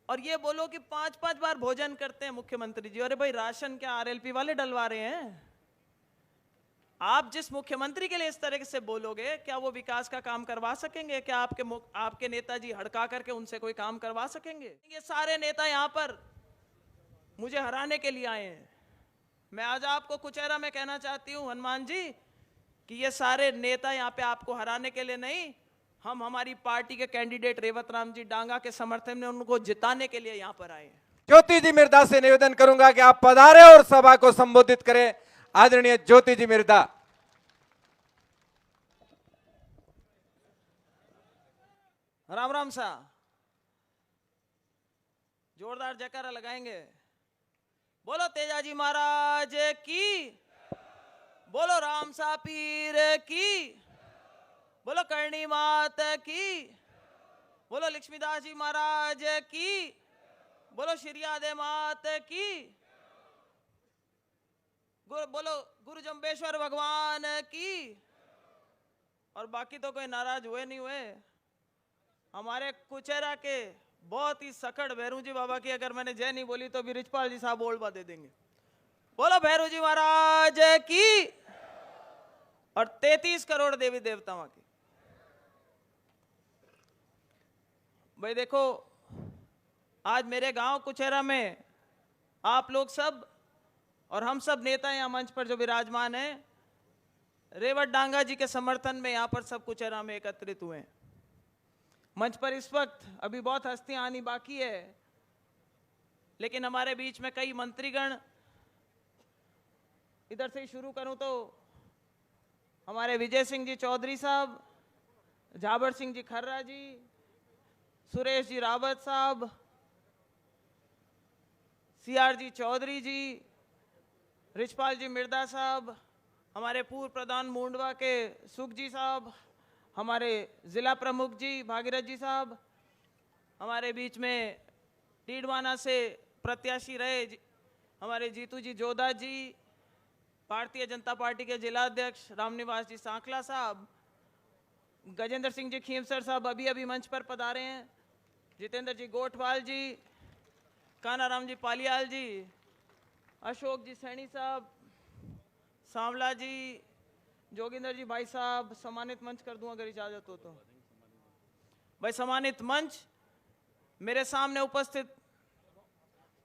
और ये बोलो कि 5-5 बार भोजन करते हैं मुख्यमंत्री जी। अरे भाई, राशन क्या आरएलपी वाले डलवा रहे हैं? आप जिस मुख्यमंत्री के लिए इस तरह से बोलोगे, क्या वो विकास का काम करवा सकेंगे? क्या आपके नेताजी हड़का करके उनसे कोई काम करवा सकेंगे? ये सारे नेता यहां पर मुझे हराने के लिए आए हैं। मैं आज आपको कुचेरा में कहना चाहती हूं, हनुमान जी, कि ये सारे नेता यहां पे आपको हराने के लिए नहीं, हम हमारी पार्टी के कैंडिडेट रेवत राम जी डांगा के समर्थन में उनको जिताने के लिए यहां पर आए हैं। ज्योति जी मिर्धा से निवेदन करूंगा कि आप पधारे और सभा को संबोधित करें। आदरणीय ज्योति जी मिर्धा। राम राम सा, जोरदार जयकारा लगाएंगे। बोलो तेजाजी महाराज की, बोलो राम सा पीर की, बोलो करणी मात की, बोलो लक्ष्मीदास जी महाराज की, बोलो श्री आदे मात की, बोलो गुरु जम्बेश्वर भगवान की। और बाकी तो कोई नाराज हुए नहीं हुए। हमारे कुचेरा के बहुत ही सकड़ भैरू जी बाबा की अगर मैंने जय नहीं बोली तो भी रिचपाल जी साहब बोलवा दे देंगे। बोलो भैरू जी महाराज की और 33 करोड़ देवी देवताओं की। भाई देखो, आज मेरे गांव कुचेरा में आप लोग सब और हम सब नेता यहां मंच पर जो विराजमान हैं, रेवत डांगा जी के समर्थन में यहां पर सब कुचेरा में एकत्रित हुए हैं। मंच पर इस वक्त अभी बहुत हस्तियां आनी बाकी है, लेकिन हमारे बीच में कई मंत्रीगण, इधर से ही शुरू करूं तो हमारे विजय सिंह जी चौधरी साहब, झाबर सिंह जी खर्रा जी, सुरेश जी रावत साहब, सीआर जी चौधरी जी, रिचपाल जी मिर्धा साहब, हमारे पूर्व प्रधान मुंडवा के सुख जी साहब, हमारे जिला प्रमुख जी भागीरथ जी साहब, हमारे बीच में टीडवाना से प्रत्याशी रहे हमारे जीतू जी जोधा जी, भारतीय जनता पार्टी के जिला अध्यक्ष रामनिवास जी सांकला साहब, गजेंद्र सिंह जी खीमसर साहब अभी अभी मंच पर पधारे हैं, जितेंद्र जी गोठवाल जी, कानाराम जी पालियाल जी, अशोक जी सैनी साहब, सांवला जी, जोगिंदर जी भाई साहब। सम्मानित मंच कर दूं अगर इजाजत हो तो। भाई सम्मानित मंच, मेरे सामने उपस्थित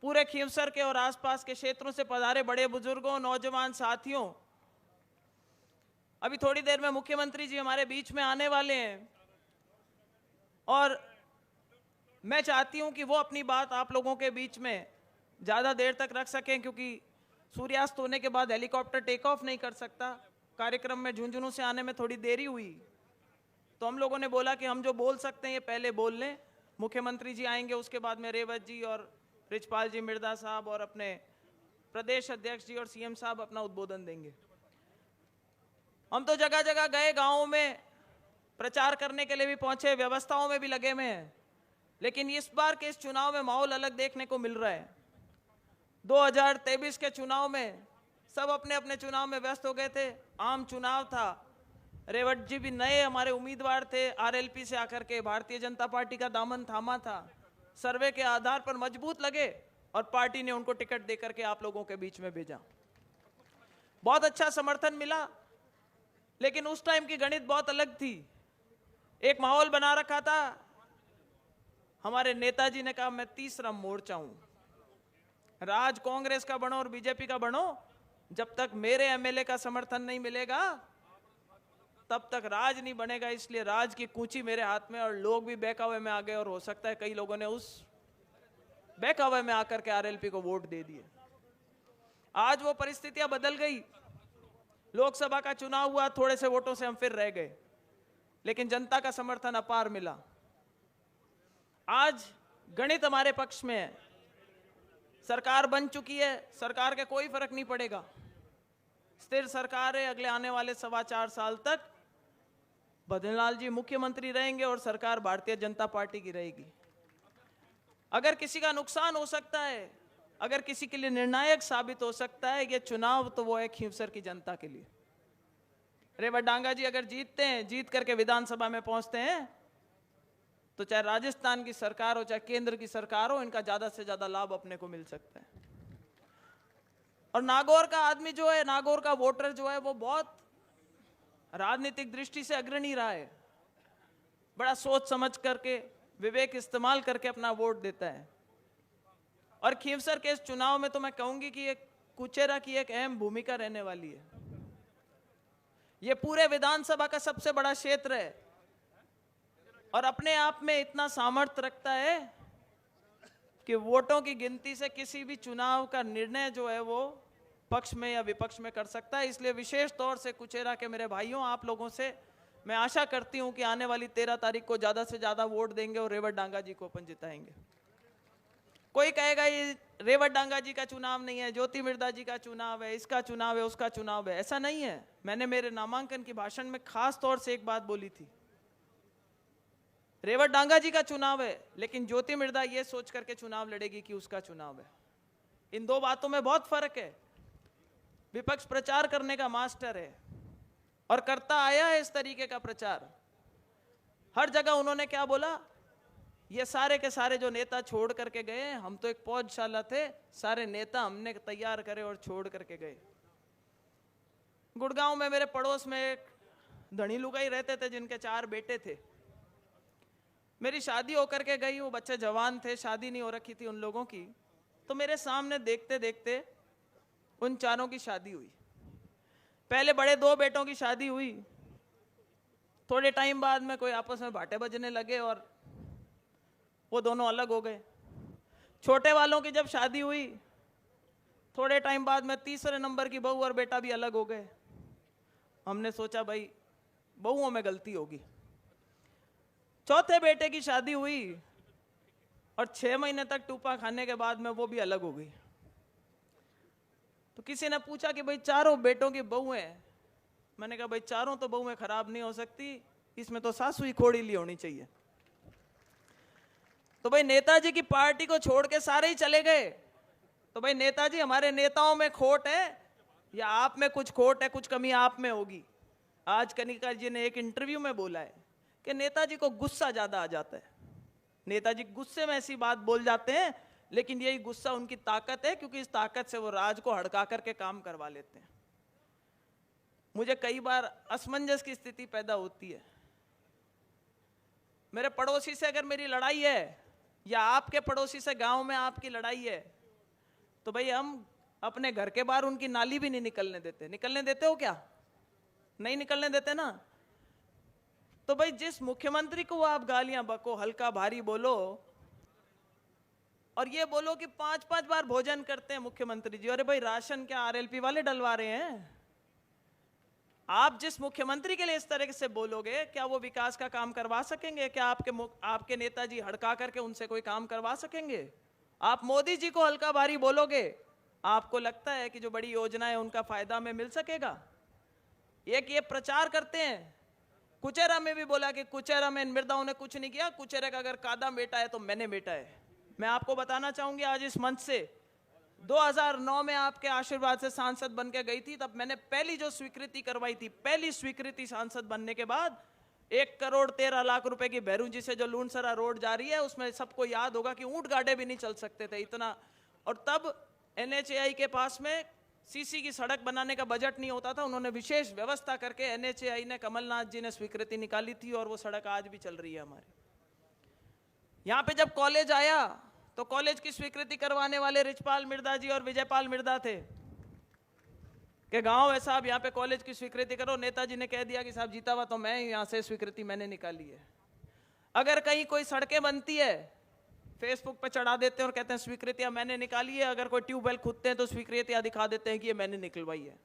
पूरे खीमसर के और आसपास के क्षेत्रों से पधारे बड़े बुजुर्गों, नौजवान साथियों, अभी थोड़ी देर में मुख्यमंत्री जी हमारे बीच में आने वाले हैं और मैं चाहती हूं कि वो अपनी बात आप लोगों के बीच में ज्यादा देर तक रख सकें, क्योंकि सूर्यास्त होने के बाद हेलीकॉप्टर टेक ऑफ नहीं कर सकता। कार्यक्रम में झुंझुनू से आने में थोड़ी देरी हुई, तो हम लोगों ने बोला कि हम जो बोल सकते हैं ये पहले बोल लें। मुख्यमंत्री जी आएंगे, उसके बाद में रेवत जी और रिचपाल जी मिर्धा साहब और अपने प्रदेश अध्यक्ष जी और सीएम साहब अपना उद्बोधन देंगे। हम तो जगह जगह गए, गांवों में प्रचार करने के लिए भी पहुंचे, व्यवस्थाओं में भी लगे हुए हैं, लेकिन इस बार के इस चुनाव में माहौल अलग देखने को मिल रहा है। 2023 के चुनाव में सब अपने अपने चुनाव में व्यस्त हो गए थे। आम चुनाव था, रेवत जी भी नए हमारे उम्मीदवार थे, आरएलपी से आकर के भारतीय जनता पार्टी का दामन थामा था, सर्वे के आधार पर मजबूत लगे और पार्टी ने उनको टिकट देकर के आप लोगों के बीच में भेजा। बहुत अच्छा समर्थन मिला, लेकिन उस टाइम की गणित बहुत अलग थी। एक माहौल बना रखा था, हमारे नेताजी ने कहा मैं तीसरा मोर्चा हूं, राज कांग्रेस का बनो और बीजेपी का बनो, जब तक मेरे एमएलए का समर्थन नहीं मिलेगा तब तक राज नहीं बनेगा। इसलिए राज की कुंची मेरे हाथ में, और लोग भी बहकावे में आ गए और हो सकता है कई लोगों ने उस बहकावे में आकर के आरएलपी को वोट दे दिए। आज वो परिस्थितियां बदल गई, लोकसभा का चुनाव हुआ, थोड़े से वोटों से हम फिर रह गए, लेकिन जनता का समर्थन अपार मिला। आज गणित हमारे पक्ष में है, सरकार बन चुकी है, सरकार के कोई फर्क नहीं पड़ेगा, स्थिर सरकार है। अगले आने वाले 4.25 साल तक भजनलाल जी मुख्यमंत्री रहेंगे और सरकार भारतीय जनता पार्टी की रहेगी। अगर किसी का नुकसान हो सकता है, अगर किसी के लिए निर्णायक साबित हो सकता है ये चुनाव, तो वो है खींवसर की जनता के लिए। रेवत डांगा जी अगर जीतते हैं, जीत करके विधानसभा में पहुंचते हैं, तो चाहे राजस्थान की सरकार हो चाहे केंद्र की सरकार हो, इनका ज्यादा से ज्यादा लाभ अपने को मिल सकता है। और नागौर का आदमी जो है, नागौर का वोटर जो है, वो बहुत राजनीतिक दृष्टि से अग्रणी रहा है, बड़ा सोच समझ करके विवेक इस्तेमाल करके अपना वोट देता है। और खींवसर के इस चुनाव में तो मैं कहूंगी कि एक कुचेरा की एक अहम भूमिका रहने वाली है। यह पूरे विधानसभा का सबसे बड़ा क्षेत्र है और अपने आप में इतना सामर्थ्य रखता है कि वोटों की गिनती से किसी भी चुनाव का निर्णय जो है वो पक्ष में या विपक्ष में कर सकता है। इसलिए विशेष तौर से कुचेरा के मेरे भाइयों, आप लोगों से मैं आशा करती हूं कि आने वाली 13 तारीख को ज्यादा से ज्यादा वोट देंगे और रेवत डांगा जी को अपन जिताएंगे। कोई कहेगा ये रेवत डांगा जी का चुनाव नहीं है, ज्योति मिर्धा जी का चुनाव है, इसका चुनाव है, उसका चुनाव है। ऐसा नहीं है। मैंने मेरे नामांकन की भाषण में खास तौर से एक बात बोली थी, रेवत डांगा जी का चुनाव है, लेकिन ज्योति मिर्धा ये सोच करके चुनाव लड़ेगी कि उसका चुनाव है। इन दो बातों में बहुत फर्क है। विपक्ष प्रचार करने का मास्टर है और करता आया है इस तरीके का प्रचार। हर जगह उन्होंने क्या बोला, ये सारे के सारे जो नेता छोड़ करके गए, हम तो एक पौधशाला थे, सारे नेता हमने तैयार करे और छोड़ करके गए। गुड़गांव में मेरे पड़ोस में एक धनी लुगाई रहते थे जिनके 4 बेटे थे। मेरी शादी होकर के गई, वो बच्चे जवान थे, शादी नहीं हो रखी थी उन लोगों की। तो मेरे सामने देखते देखते उन चारों की शादी हुई। पहले बड़े 2 बेटों की शादी हुई, थोड़े टाइम बाद में कोई आपस में बाटे बजने लगे और वो दोनों अलग हो गए। छोटे वालों की जब शादी हुई, थोड़े टाइम बाद में तीसरे नंबर की बहू और बेटा भी अलग हो गए। हमने सोचा भाई बहुओं में गलती होगी। चौथे बेटे की शादी हुई और 6 महीने तक टूपा खाने के बाद में वो भी अलग हो गई। तो किसी ने पूछा कि भाई चारों बेटों की बहू है। मैंने कहा भाई चारों तो बहुएं खराब नहीं हो सकती, इसमें तो सासू ही खोड़ी ली होनी चाहिए। तो भाई नेताजी की पार्टी को छोड़ के सारे ही चले गए। तो भाई नेताजी, हमारे नेताओं में खोट है या आप में कुछ खोट है, कुछ कमी आप में होगी। आज कनिका जी ने एक इंटरव्यू में बोला है कि नेताजी को गुस्सा ज्यादा आ जाता है। नेताजी गुस्से में ऐसी बात बोल जाते हैं, लेकिन यही गुस्सा उनकी ताकत है, क्योंकि इस ताकत से वो राज को हड़का करके काम करवा लेते हैं। मुझे कई बार असमंजस की स्थिति पैदा होती है। मेरे पड़ोसी से अगर मेरी लड़ाई है या आपके पड़ोसी से गांव में आपकी लड़ाई है, तो भाई हम अपने घर के बाहर उनकी नाली भी नहीं निकलने देते। निकलने देते हो क्या? नहीं निकलने देते ना। तो भाई जिस मुख्यमंत्री को आप गालियां बको, हल्का भारी बोलो और ये बोलो कि 5-5 बार भोजन करते हैं मुख्यमंत्री जी, अरे भाई राशन क्या आरएलपी वाले डलवा रहे हैं? आप जिस मुख्यमंत्री के लिए इस तरह से बोलोगे, क्या वो विकास का काम करवा सकेंगे? क्या आपके नेताजी हड़का करके उनसे कोई काम करवा सकेंगे? आप मोदी जी को हल्का भारी बोलोगे, आपको लगता है कि जो बड़ी योजनाएं उनका फायदा में मिल सकेगा? एक ये प्रचार करते हैं। कुचेरा में भी बोला कि कुचेरा में मृदाओं ने कुछ नहीं किया, कुचेरा का अगर कादा बेटा है तो मैंने बेटा है। मैं आपको बताना चाहूंगी आज इस मंच से, 2009 में आपके आशीर्वाद से सांसद बन के गई थी, तब मैंने पहली जो स्वीकृति करवाई थी, पहली स्वीकृति सांसद बनने के बाद 1,13,00,000 रुपए की भैरूजी से जो लूणसरा रोड जा रही है, उसमें सबको याद होगा कि ऊंट गाड़े भी नहीं चल सकते थे इतना। और तब NHAI के पास में सीसी की सड़क बनाने का बजट नहीं होता था। उन्होंने विशेष व्यवस्था करके NHAI ने, कमलनाथ जी ने स्वीकृति निकाली थी और वो सड़क आज भी चल रही है हमारी। यहाँ पे जब कॉलेज आया तो कॉलेज की स्वीकृति करवाने वाले रिचपाल मिर्धा जी और विजयपाल मिर्धा थे कि गांव है साहब, यहाँ पे कॉलेज की स्वीकृति करो। नेताजी ने कह दिया कि साहब जीता हुआ तो मैं, यहाँ से स्वीकृति मैंने निकाली है। अगर कहीं कोई सड़कें बनती है, फेसबुक पे चढ़ा देते हैं और कहते हैं स्वीकृतियां मैंने निकाली है। अगर कोई ट्यूबवेल खुदते हैं तो स्वीकृतियां दिखा देते हैं कि ये मैंने निकलवाई है।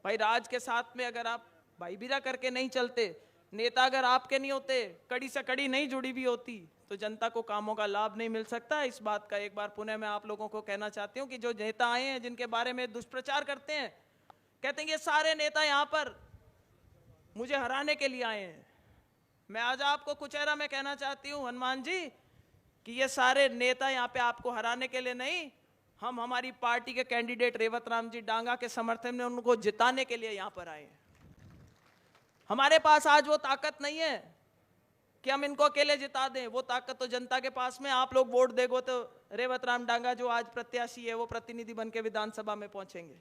भाई राज के साथ में अगर आप भाई बिरा करके नहीं चलते, नेता अगर आपके नहीं होते, कड़ी से कड़ी नहीं जुड़ी भी होती, तो जनता को कामों का लाभ नहीं मिल सकता। इस बात का एक बार पुनः मैं आप लोगों को कहना चाहती हूँ कि जो नेता आए हैं, जिनके बारे में दुष्प्रचार करते हैं, कहते हैं ये सारे नेता यहाँ पर मुझे हराने के लिए आए हैं। मैं आज आपको कुचेरा में कहना चाहती हूँ हनुमान जी कि ये सारे नेता यहाँ पे आपको हराने के लिए नहीं, हम हमारी पार्टी के कैंडिडेट रेवत राम जी डांगा के समर्थन में उनको जिताने के लिए यहाँ पर आए हैं। हमारे पास आज वो ताकत नहीं है। कि हम इनको अकेले जिता दें। वो ताकत तो जनता के पास में। आप लोग वोट देगो तो रेवत राम डांगा जो आज प्रत्याशी है वो प्रतिनिधि बन के विधानसभा में पहुंचेंगे,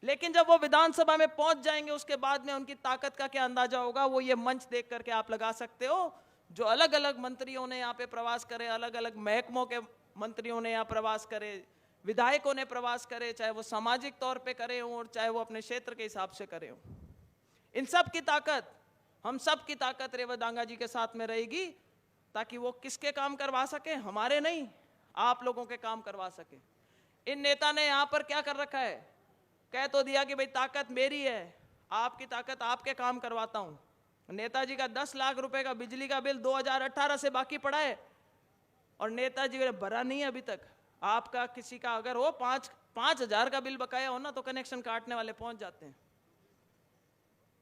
लेकिन जब वो विधानसभा में पहुंच जाएंगे उसके बाद में उनकी ताकत का क्या अंदाजा होगा, वो ये मंच देख करके आप लगा सकते हो। जो अलग अलग मंत्रियों ने यहाँ पे प्रवास करे, अलग अलग महकमों के मंत्रियों ने यहाँ प्रवास करे, विधायकों ने प्रवास करे, चाहे वो सामाजिक तौर पे करे हो और चाहे वो अपने क्षेत्र के हिसाब से करे हो, इन सब की ताकत, हम सब की ताकत रेवत डांगा जी के साथ में रहेगी, ताकि वो किसके काम करवा सके, हमारे नहीं, आप लोगों के काम करवा सके। इन नेता ने यहाँ पर क्या कर रखा है, कह तो दिया कि भाई ताकत मेरी है, आपकी ताकत आपके काम करवाता हूं। नेताजी का 10 लाख रुपए का बिजली का बिल 2018 से बाकी पड़ा है और नेताजी ने भरा नहीं है अभी तक। आपका किसी का अगर हो 5,000 का बिल बकाया हो ना तो कनेक्शन काटने वाले पहुंच जाते हैं।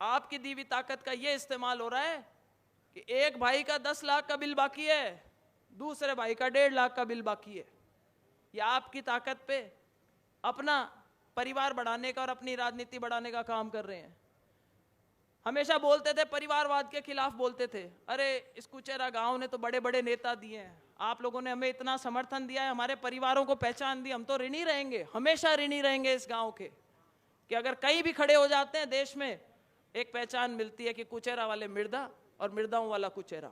आपकी दी हुई ताकत का यह इस्तेमाल हो रहा है कि एक भाई का 10 लाख का बिल बाकी है, दूसरे भाई का 1.5 लाख का बिल बाकी है। यह आपकी ताकत पे अपना परिवार बढ़ाने का और अपनी राजनीति बढ़ाने का काम कर रहे हैं। हमेशा बोलते थे, परिवारवाद के खिलाफ बोलते थे, अरे इस कुचेरा गांव ने तो बड़े बड़े नेता दिए हैं, आप लोगों ने हमें इतना समर्थन दिया है, हमारे परिवारों को पहचान दी, हम तो ऋणी रहेंगे, हमेशा ऋणी रहेंगे इस गांव के, कि अगर कहीं भी खड़े हो जाते हैं देश में एक पहचान मिलती है कि कुचेरा वाले मृदा और मृदाओं वाला कुचेरा।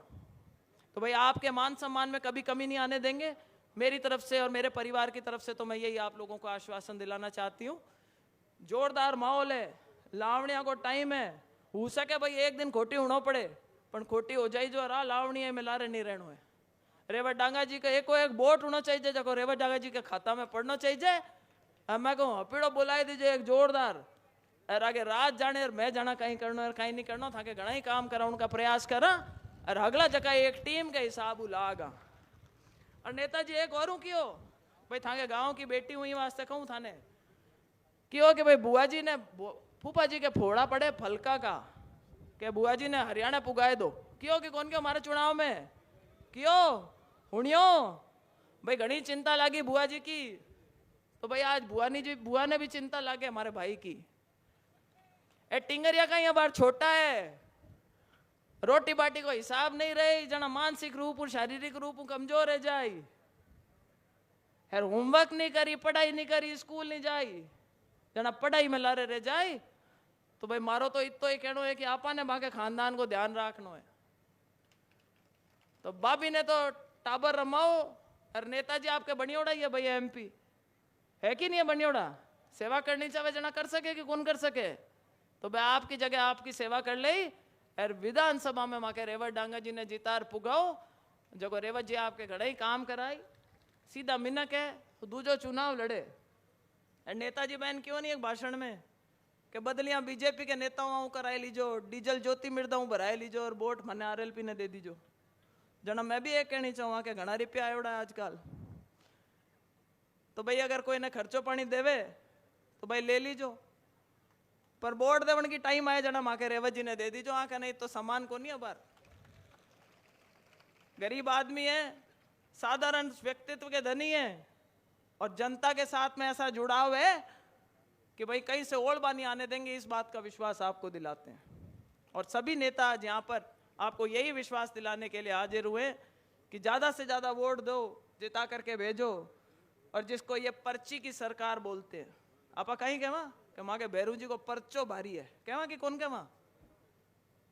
तो भाई आपके मान सम्मान में कभी कमी नहीं आने देंगे। मेरी तरफ से और मेरे परिवार की तरफ से तो मैं यही आप लोगों को आश्वासन दिलाना चाहती हूँ। जोरदार माहौल है, लावणिया को टाइम है, हो सके भाई एक दिन खोटी होना पड़े पण खोटी हो जाए जो रा लावणी में लारे नहीं रहना है। रेवत डांगा जी का एको एक वोट होना चाहिए जो रेवत डांगा जी के खाता में पड़ना चाहिए। मैं कहूँ हपीड़ो बुलाई दीजिए एक जोरदार, और आगे रात जाने और मैं जाना कहीं करना और कहीं नहीं करना, था घना ही काम करा उनका प्रयास करा और अगला जगह एक टीम के हिसाब लागा। और नेताजी एक और क्यों भाई थाके गांव की बेटी हुई वास्ते कहूँ थाने क्यों कि भाई बुआ जी ने फूफा जी के फोड़ा पड़े फलका का कि बुआ जी ने हरियाणा पुगाए दो, क्यों कि कौन क्यों हमारे चुनाव में क्यों हुणियो भाई घनी चिंता लगी बुआ जी की। तो भाई आज बुआ ने भी चिंता लागे हमारे भाई की। ए टिंगरिया का यहाँ बार छोटा है, रोटी बाटी को हिसाब नहीं रही, जना मानसिक रूप और शारीरिक रूप कमजोर है जाई, है होमवर्क नहीं करी, पढ़ाई नहीं करी, स्कूल नहीं जाई, जना पढ़ाई में लारे रह जाए। तो भाई मारो तो इतो ही कहना है कि आपा ने बाके खानदान को ध्यान रखना है। तो बाबी ने तो टाबर रमाओ और नेताजी आपके बनियोड़ा ही है भैया, एमपी है कि नहीं है बनियोड़ा, सेवा करनी चाहिए जना कर सके कि कौन कर सके। तो भाई आपकी जगह आपकी सेवा कर ले और विधानसभा में माके रेवत डांगा जी ने जितार पुगाओ, जो रेवत जी आपके घड़े ही काम कराई, सीधा मिनक है तो दूजो चुनाव लड़े। नेताजी बहन क्यों नहीं एक भाषण में कि बदलियां बीजेपी के नेताओं कराए लीजो, डीजल ज्योति मृदाओं भराए लीजो और वोट मने आरएलपी ने दे दीजो। जना मैं भी एक कहनी चाहूँगा कि घना रुपया आयोड़ा है आजकल, तो भाई अगर कोई ने खर्चो पानी देवे तो भाई ले लीजो, पर वोट देवन की टाइम आए जना माके रेवत जी ने दे दीजो। आके नहीं तो सामान को नहीं अबार, गरीब आदमी है, साधारण व्यक्तित्व के धनी है और जनता के साथ में ऐसा जुड़ाव है कि भाई कहीं से ओढ़बा नहीं आने देंगे, इस बात का विश्वास आपको दिलाते हैं। और सभी नेता आज यहाँ पर आपको यही विश्वास दिलाने के लिए हाजिर हुए कि ज्यादा से ज्यादा वोट दो, जिता करके भेजो। और जिसको ये पर्ची की सरकार बोलते हैं, आपा कहीं कहवा कि माँ के भैरू जी को पर्चो भारी है, कहवा कि कौन कहवा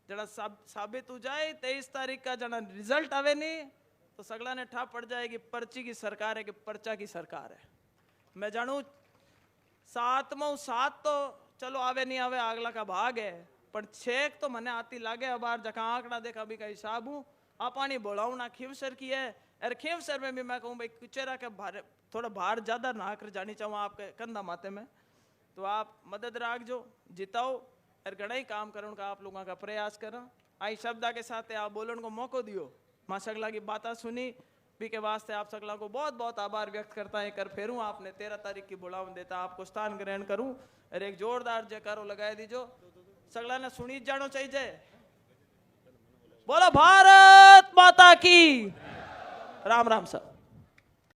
जरा साबित हो जाए 23 तारीख का जना रिजल्ट आवे नहीं तो सगला ने ठाप पड़ जाएगी पर्ची की सरकार है कि पर्चा की सरकार है। मैं जानू 7 तो चलो आवे नहीं आवे अगला का भाग है, पर 6 तो मने आती लागे। अब जका आंकड़ा देखा भी का हिसाब हूँ आपानी बोलाऊना खीवसर की है, और खीवसर में भी मैं कहूँ भाई कुचेरा के भार थोड़ा भार ज्यादा ना कर जानी चाहूँ आपके कंधा माथे में, तो आप मदद राख जो जिताओ और घना ही काम करो का आप लोगों का प्रयास करो। आई शब्दा के साथ आप बोलन को मौको दियो, माँ सगला की बातें सुनी भी के वास्ते आप सगला को बहुत बहुत आभार व्यक्त करता है। कर फेरूं आपने 13 तारीख की बुलावन देता आपको स्थान ग्रहण करूं और एक जोरदार जयकारो लगाए दीजो, सगला ने सुनी जानो चाहिए। बोलो भारत माता की, राम राम सब।